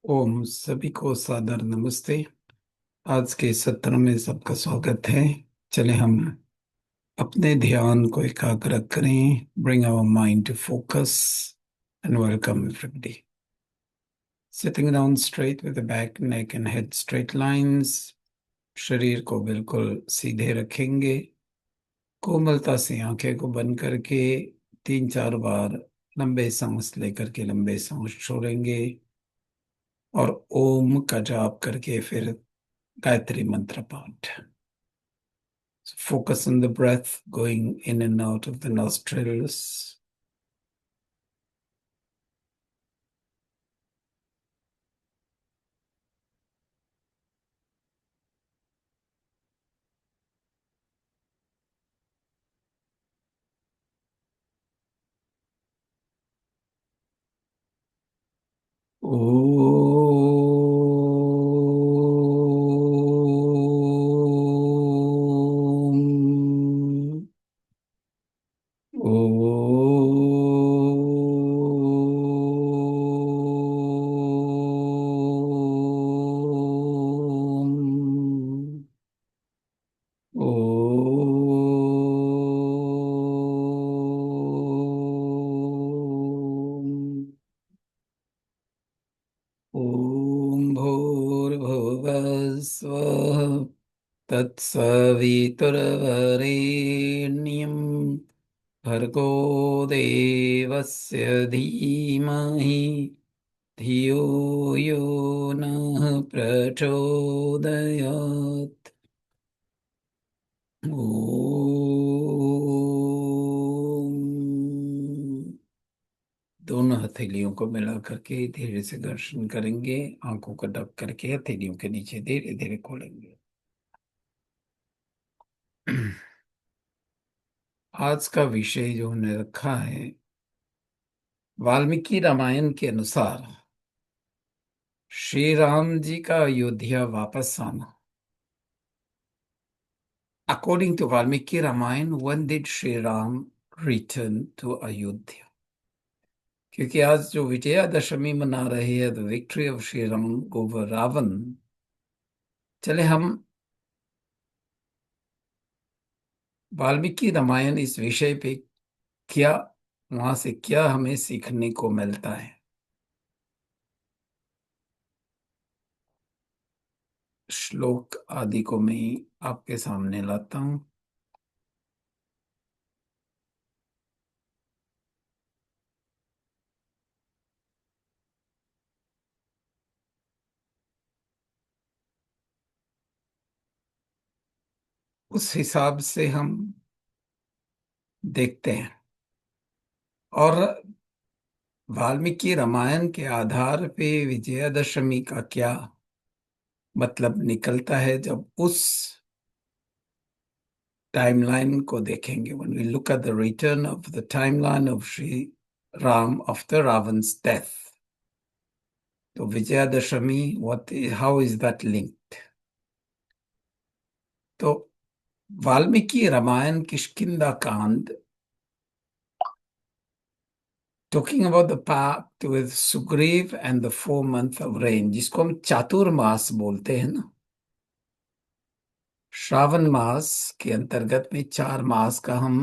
ओम सभी को सादर नमस्ते। आज के सत्र में सबका स्वागत है। चले हम अपने ध्यान को एकाग्र करें। Bring our mind to focus and welcome everybody. Sitting down straight with the back neck and head straight lines. शरीर को बिल्कुल सीधे रखेंगे। कोमलता से आंखें को बंद करके 3-4 बार लंबे सांस लेकर के लंबे सांस छोड़ेंगे और ओम का जाप करके फिर गायत्री मंत्र पाठ। Focus on the breath going in and out of the nostrils. Om. Om. Om. ॐ भूर्भुवः स्वः तत्सवितुर्वरेण्यं भर्गो देवस्य धीमहि धियो यो नः प्रचोदयात्। ओम। दोनों हथेलियों को मिला करके धीरे से घर्षण करेंगे। आंखों को ढक करके हथेलियों के नीचे धीरे धीरे खोलेंगे। आज का विषय जो हमने रखा है, वाल्मीकि रामायण के अनुसार श्री राम जी का अयोध्या वापस आना। According to Valmiki Ramayana, when did Shri Ram return to Ayodhya? क्योंकि आज जो विजयादशमी मना रहे हैं, the victory of Shri Ram over Ravan, चले हम वाल्मीकि रामायण इस विषय पे क्या, वहां से क्या हमें सीखने को मिलता है। श्लोक आदि को मैं आपके सामने लाता हूं। उस हिसाब से हम देखते हैं और वाल्मीकि रामायण के आधार पे विजयादशमी का क्या मतलब निकलता है, जब उस टाइमलाइन को देखेंगे। when we look at the return of the timeline of Sri Ram after Ravan's death, तो Vijayadashami how is that linked? तो Valmiki Ramayana Kishkindha Kand, talking about the pact with Sugriva and the 4 month of rain, जिसको हम चातुर्मास बोलते हैं ना। श्रावण मास के अंतर्गत में 4 मास का हम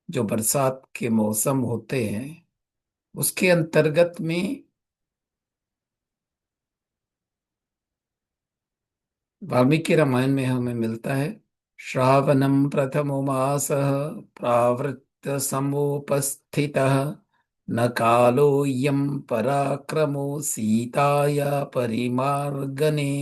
जो बरसात के मौसम होते हैं, उसके अंतर्गत में वाल्मीकि रामायण में हमें मिलता है। श्रावणम प्रथमो मासः प्रावृत्त समुपस्थितः न कालोऽयं पराक्रमो सीताया परिमार्गणे।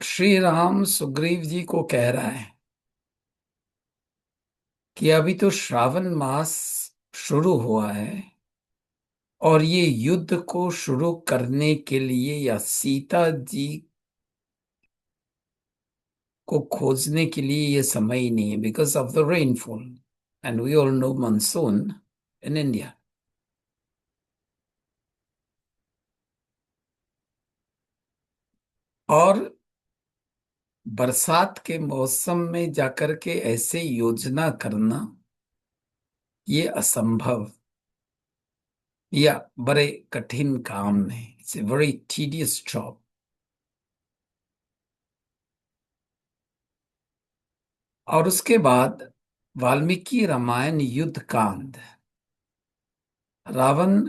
श्री राम सुग्रीव जी को कह रहा है कि अभी तो श्रावण मास शुरू हुआ है और ये युद्ध को शुरू करने के लिए या सीता जी को खोजने के लिए ये समय ही नहीं है, because of the rainfall, and we all know monsoon in India. और बरसात के मौसम में जाकर के ऐसे योजना करना ये असंभव या बड़े कठिन काम में। It's a very tedious job. और उसके बाद वाल्मीकि रामायण युद्ध कांड, रावण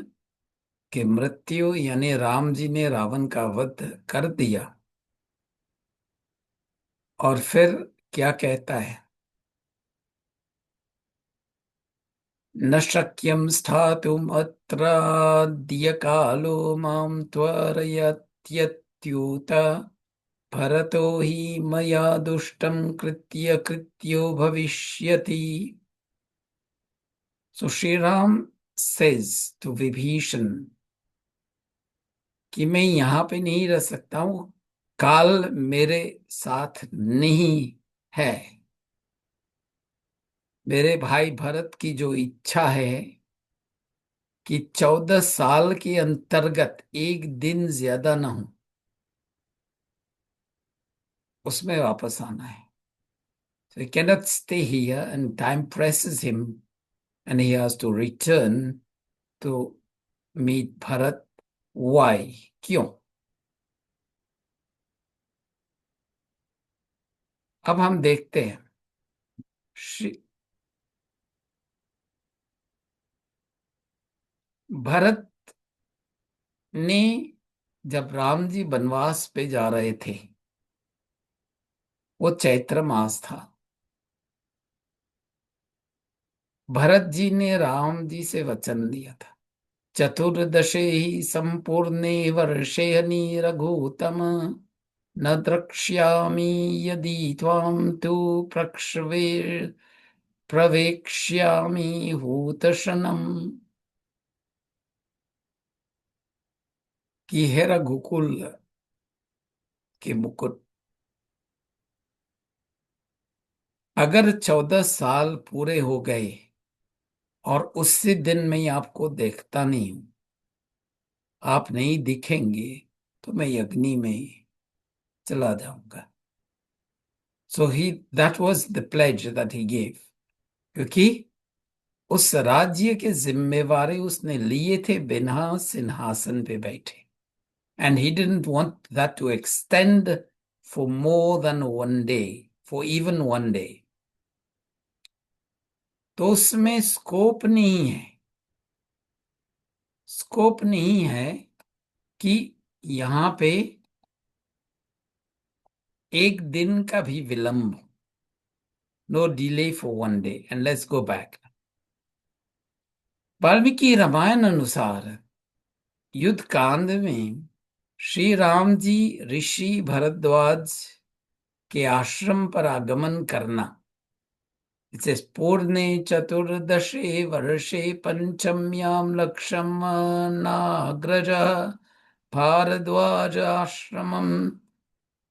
की मृत्यु, यानी राम जी ने रावण का वध कर दिया। और फिर क्या कहता है? न शक्यं स्थातुम् अत्राद्य कालो मां त्वरयत्यच्युत भरतो हि मया दुष्टं कृत्य कृत्यो भविष्यति। So Shri Ram says to Vibhishan कि मैं यहाँ पे नहीं रह सकता हूं, काल मेरे साथ नहीं है। मेरे भाई भरत की जो इच्छा है कि 14 साल के अंतर्गत एक दिन ज्यादा ना हो, उसमें वापस आना है। So he cannot stay here and time presses him and he has to return to meet Bharat. Why? क्यों? अब हम देखते हैं श्री भरत ने, जब राम जी वनवास पे जा रहे थे, वो चैत्र मास था। भरत जी ने राम जी से वचन लिया था, चतुर्दशे ही संपूर्णे वर्षे रघुतम न द्रक्ष्यामि यदि त्वां तु प्रक्ष्वे प्रवेक्ष्यामि हूतशनम्। कि हे रघुकुल के मुकुट, अगर 14 साल पूरे हो गए और उसी दिन मैं आपको देखता नहीं हूं, आप नहीं दिखेंगे, तो मैं अग्नि में चला जाऊंगा। So he that was the pledge that he gave, क्योंकि उस राज्य के जिम्मेवारी उसने लिए थे बिना सिंहासन पे बैठे। And he didn't want that to extend for more than one day, for even one day. तो उसमें स्कोप नहीं है कि यहां पे एक दिन का भी विलंब। No delay for one day. And let's go back. Valmiki Ramayana अनुसार युद्ध कांड में श्री राम जी ऋषि भरद्वाज के आश्रम पर आगमन करना, इसे पूर्णे चतुर्दशे वर्षे पंचम्याम लक्षम नाग्रज भारद्वाज आश्रमम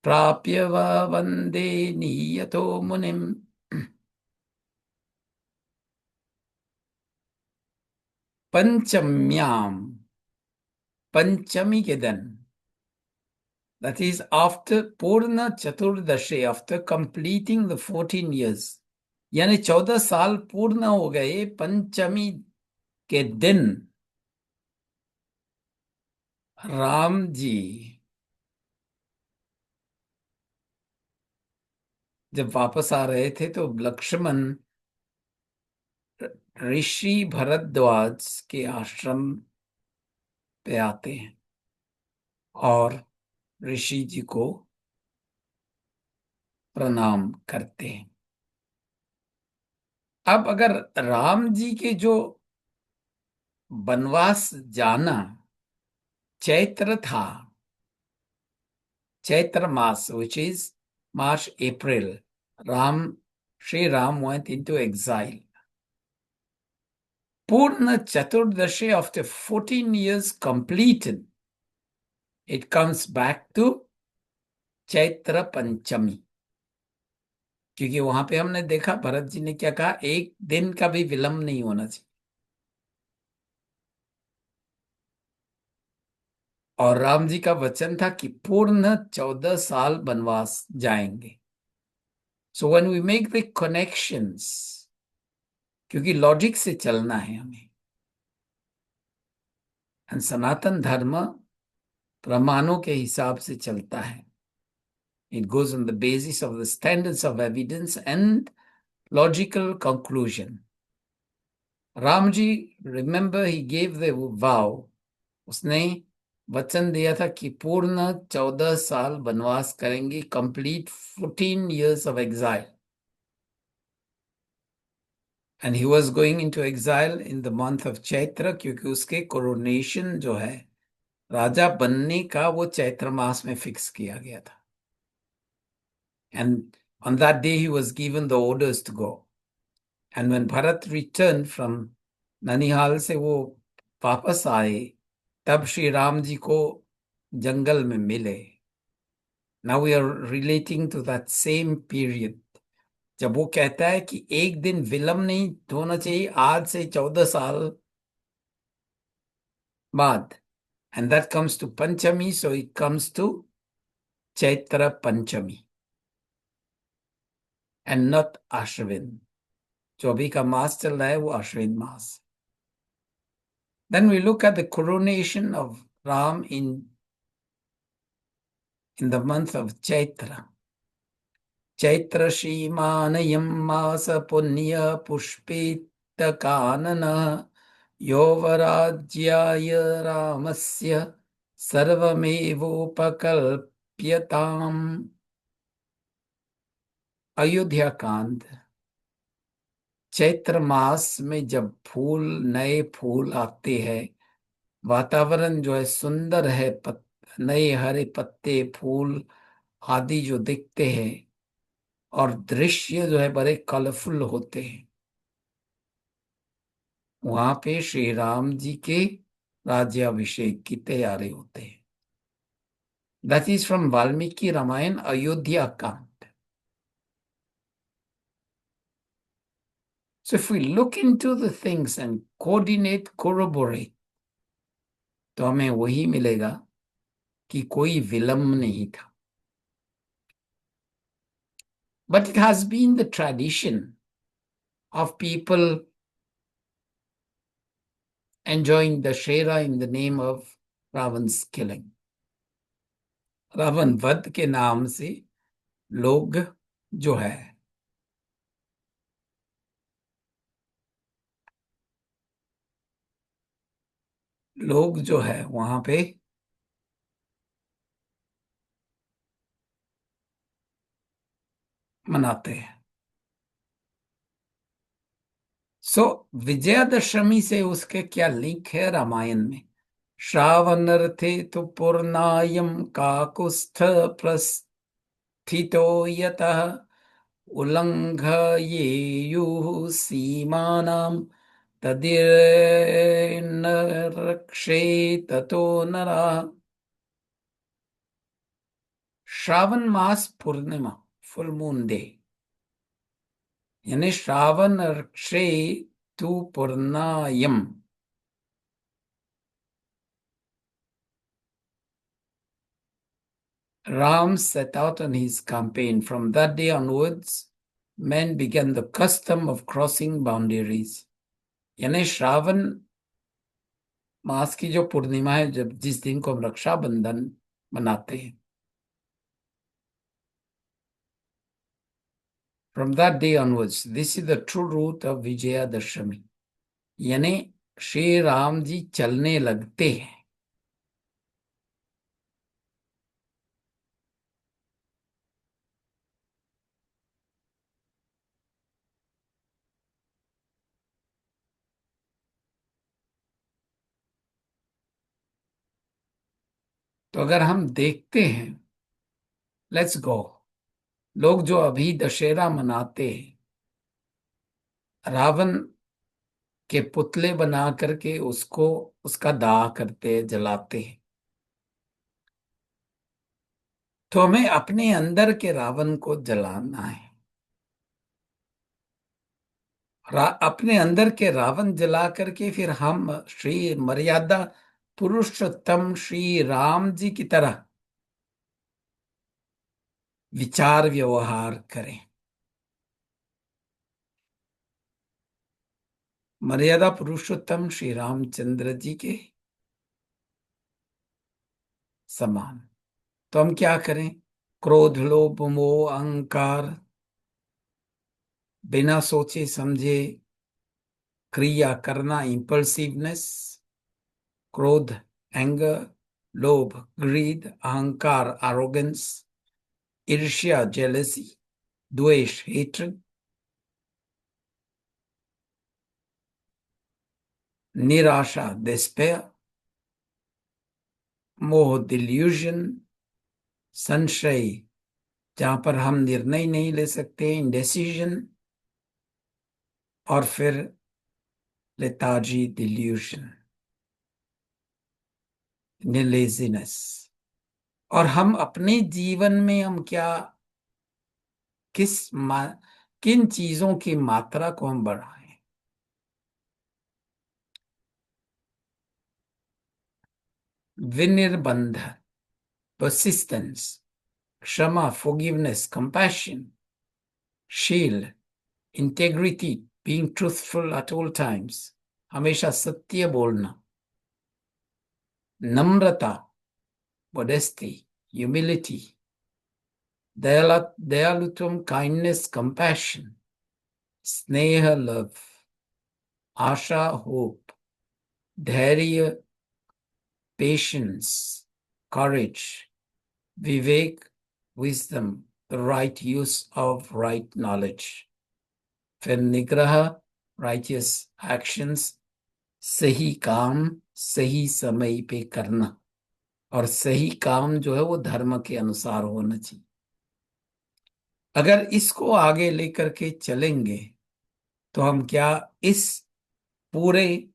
प्राप्य वंदे नियतो मुनिम। पंचम्याम, पंचमी के दिन, that is after पूर्ण चतुर्दशी, after completing the 14 years, यानी 14 साल पूर्ण हो गए पंचमी के दिन राम जी जब वापस आ रहे थे तो लक्ष्मण ऋषि भरद्वाज के आश्रम पे आते हैं और ऋषि जी को प्रणाम करते हैं। अब अगर राम जी के जो वनवास जाना चैत्र था, चैत्र मास, which is March, April, Sri Ram went into exile. Purna Chaturdashi, after 14 years completed, it comes back to Chaitra पंचमी। क्योंकि वहां पे हमने देखा भरत जी ने क्या कहा, एक दिन का भी विलंब नहीं होना चाहिए। और राम जी का वचन था कि पूर्ण 14 साल वनवास जाएंगे। So when we make the connections, क्योंकि लॉजिक से चलना है हमें, सनातन धर्म प्रमाणों के हिसाब से चलता है. It goes on the basis of the standards of evidence and logical conclusion. Ramji, remember he gave the vow. उसने वचन दिया था कि पूर्ण 14 साल वनवास करेंगे, complete 14 years of exile. And he was going into exile in the month of Chaitra, क्योंकि उसके कोरोनेशन जो है राजा बनने का वो चैत्र मास में फिक्स किया गया था. And on that day he was given the orders to go. And when Bharat returned from ननिहाल से वो वापस आए, तब श्री राम जी को जंगल में मिले. Now we are relating to that same period. जब वो कहता है कि एक दिन विलंब नहीं होना चाहिए आज से 14 साल बाद. And that comes to Panchami, so it comes to Chaitra Panchami and not Ashwin. जो अभी का मास चल रहा है वो अश्विन मास. Then we look at the coronation of Ram in the month of Chaitra. Chaitra Shrimanayam Masa Punya Pushpita Kanana Yovarajyaya Ramasya Sarvamevopakalpyatam. Ayodhya कांड. चैत्र मास में जब नए फूल आते हैं, वातावरण जो है सुंदर है, नए हरे पत्ते फूल आदि जो दिखते हैं और दृश्य जो है बड़े कलरफुल होते हैं, वहां पे श्री राम जी के राज्याभिषेक की तैयारी होते हैं. That is from Valmiki Ramayana Ayodhya Kand. So if we look into the things and coordinate, corroborate, तो हमें वही मिलेगा कि कोई विलंब नहीं था. But it has been the tradition of people enjoying Dashera in the name of Ravan's killing. Ravan वध के नाम से लोग जो है वहां पे मनाते हैं. विजयादशमी से उसके क्या लिंक है रामायण में? श्रावणर्थे तु पूर्णायम काकुस्थ प्रस्थितो यतः उल्लंघयेयुः सीमानां तदिर्न रक्षे ततो नरः. श्रावण मास पूर्णिमा, फुल मून डे, यानी श्रावण रक्षे तु पूर्णायम. Ram set out on his campaign. From that day onwards, men began the custom of crossing boundaries. यानी श्रावण मास की जो पूर्णिमा है, जब जिस दिन को हम रक्षाबंधन मनाते हैं, from that day onwards, this is the true root of Vijayadashami. यानी श्री राम जी चलने लगते हैं. तो अगर हम देखते हैं, लेट्स गो, लोग जो अभी दशहरा मनाते हैं, रावण के पुतले बना करके उसको उसका दाह करते हैं, जलाते हैं. तो हमें अपने अंदर के रावण को जलाना है. अपने अंदर के रावण जला करके फिर हम श्री मर्यादा पुरुषोत्तम श्री राम जी की तरह विचार व्यवहार करें. मर्यादा पुरुषोत्तम श्री रामचंद्र जी के समान। तो हम क्या करें? क्रोध, लोभ, मोह, अहंकार, बिना सोचे समझे क्रिया करना, इम्पल्सिवनेस, क्रोध, एंगर, लोभ, ग्रीड, अहंकार, एरोगेंस, ईर्ष्या, जेलसी, द्वेष, हेट्रेड, निराशा, डिस्पेयर, मोह, डिल्यूजन, संशय, जहां पर हम निर्णय नहीं ले सकते, इंडेसिजन, और फिर लेथार्जी, डिल्यूजन, लेजीनेस। और हम अपने जीवन में हम क्या, किन चीजों की मात्रा को हम बढ़ाएं? विनिर्बंध, परसिस्टेंस, क्षमा, forgiveness, compassion, शील, integrity, being truthful at all times, हमेशा सत्य बोलना, नम्रता, modesty, humility, दयालुत्वम, काइंडनेस, कंपैशन, स्नेह, लव, आशा, होप, धैर्य, patience, courage, Vivek, wisdom, the right use of right knowledge, फिर निग्रह, राइटियस एक्शंस, सही काम सही समय पे करना, और सही काम जो है वो धर्म के अनुसार होना चाहिए। अगर इसको आगे लेकर के चलेंगे तो हम क्या, इस पूरे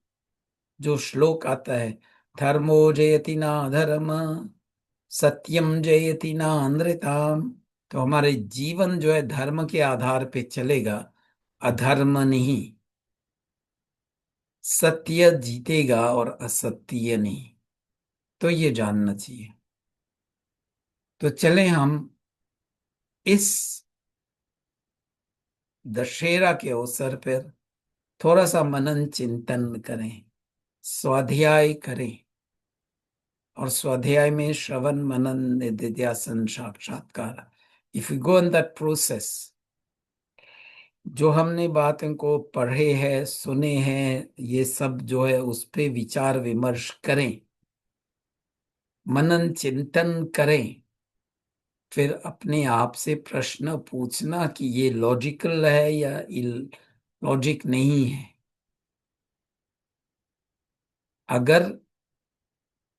जो श्लोक आता है, धर्मो जयति ना धर्म, सत्यम जयति ना अनृताम, तो हमारे जीवन जो है धर्म के आधार पे चलेगा, अधर्म नहीं। सत्य जीतेगा और असत्य नहीं। तो ये जानना चाहिए। तो चलें हम इस दशहरा के अवसर पर थोड़ा सा मनन चिंतन करें, स्वाध्याय करें। और स्वाध्याय में श्रवण, मनन, निधिध्यासन, साक्षात्कार, if you go in that process, जो हमने बातों को पढ़े हैं, सुने हैं, ये सब जो है उस पे विचार विमर्श करें, मनन चिंतन करें, फिर अपने आप से प्रश्न पूछना कि ये लॉजिकल है या लॉजिक नहीं है। अगर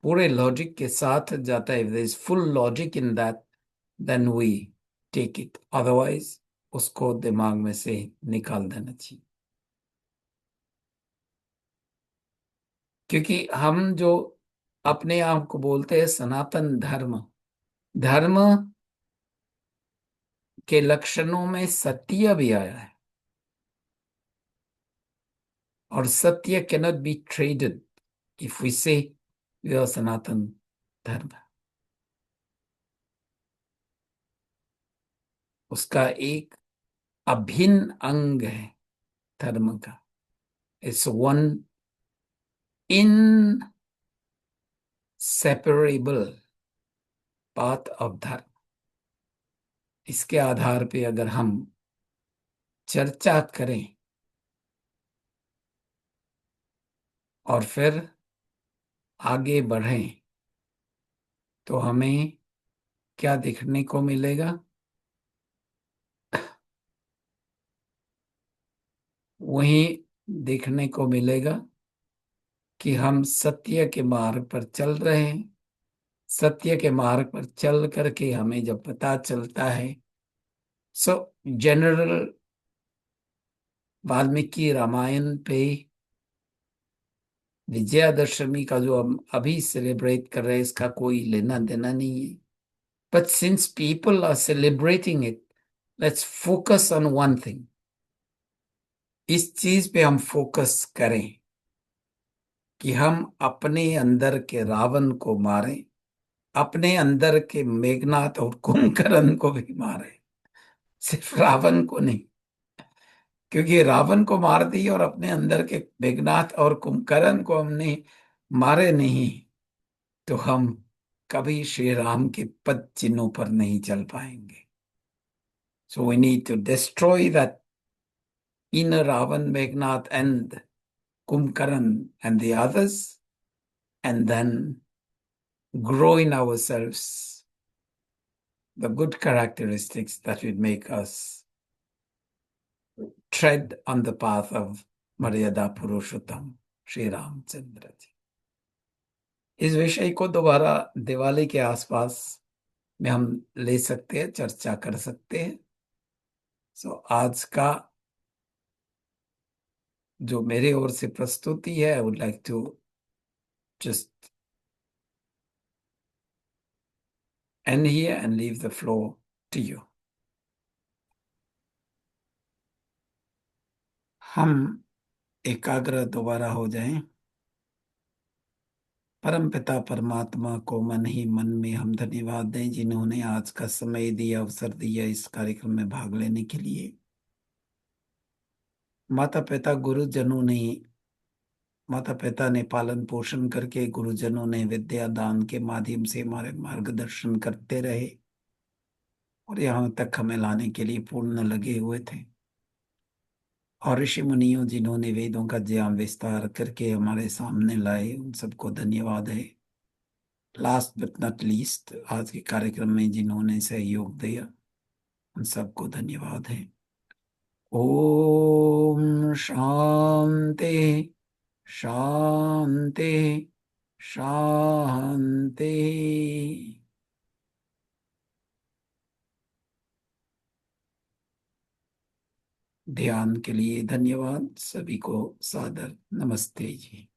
पूरे लॉजिक के साथ जाता है, there is full logic in that, then we take it, otherwise उसको दिमाग में से निकाल देना चाहिए। क्योंकि हम जो अपने आप को बोलते हैं सनातन धर्म, धर्म के लक्षणों में सत्य भी आया है, और सत्य can not be traded if we say we are Sanatan Dharma. उसका एक अभिन्न अंग है धर्म का, it's one inseparable part of dharma. इसके आधार पे अगर हम चर्चा करें और फिर आगे बढ़ें तो हमें क्या देखने को मिलेगा? वही देखने को मिलेगा कि हम सत्य के मार्ग पर चल रहे हैं। सत्य के मार्ग पर चल करके हमें जब पता चलता है, सो जनरल वाल्मीकि रामायण पे विजयादशमी का जो हम अभी सेलिब्रेट कर रहे हैं, इसका कोई लेना देना नहीं है। But since people are celebrating it, let's focus on one thing. इस चीज पे हम फोकस करें कि हम अपने अंदर के रावण को मारें, अपने अंदर के मेघनाथ और कुंभकर्ण को भी मारें, सिर्फ रावण को नहीं। क्योंकि रावण को मार दी और अपने अंदर के मेघनाथ और कुंभकर्ण को हमने मारे नहीं, तो हम कभी श्री राम के पद चिन्हों पर नहीं चल पाएंगे. So we need to destroy that inner Ravan, Meghnad, and Kumbkaran and the others, and then grow in ourselves the good characteristics that would make us tread on the path of Maryada Purushottam, Sri Ramchandra जी. इस विषय को दोबारा दिवाली के आसपास में हम ले सकते हैं, चर्चा कर सकते हैं. सो आज का जो मेरे ओर से प्रस्तुति है, I would like to just end here and leave the floor to you. हम एकाग्र दोबारा हो जाएं. परम पिता परमात्मा को मन ही मन में हम धन्यवाद दें जिन्होंने आज का समय दिया, अवसर दिया इस कार्यक्रम में भाग लेने के लिए. माता पिता ने पालन पोषण करके, गुरुजनों ने विद्या दान के माध्यम से हमारे मार्गदर्शन करते रहे और यहाँ तक हमें लाने के लिए पूर्ण लगे हुए थे. और ऋषि मुनियों जिन्होंने वेदों का ज्ञान विस्तार करके हमारे सामने लाए, उन सबको धन्यवाद है. लास्ट बट नॉट लीस्ट, आज के कार्यक्रम में जिन्होंने सहयोग दिया, उन सबको धन्यवाद है. ओम शांति शांति शांति. ध्यान के लिए धन्यवाद. सभी को सादर नमस्ते जी.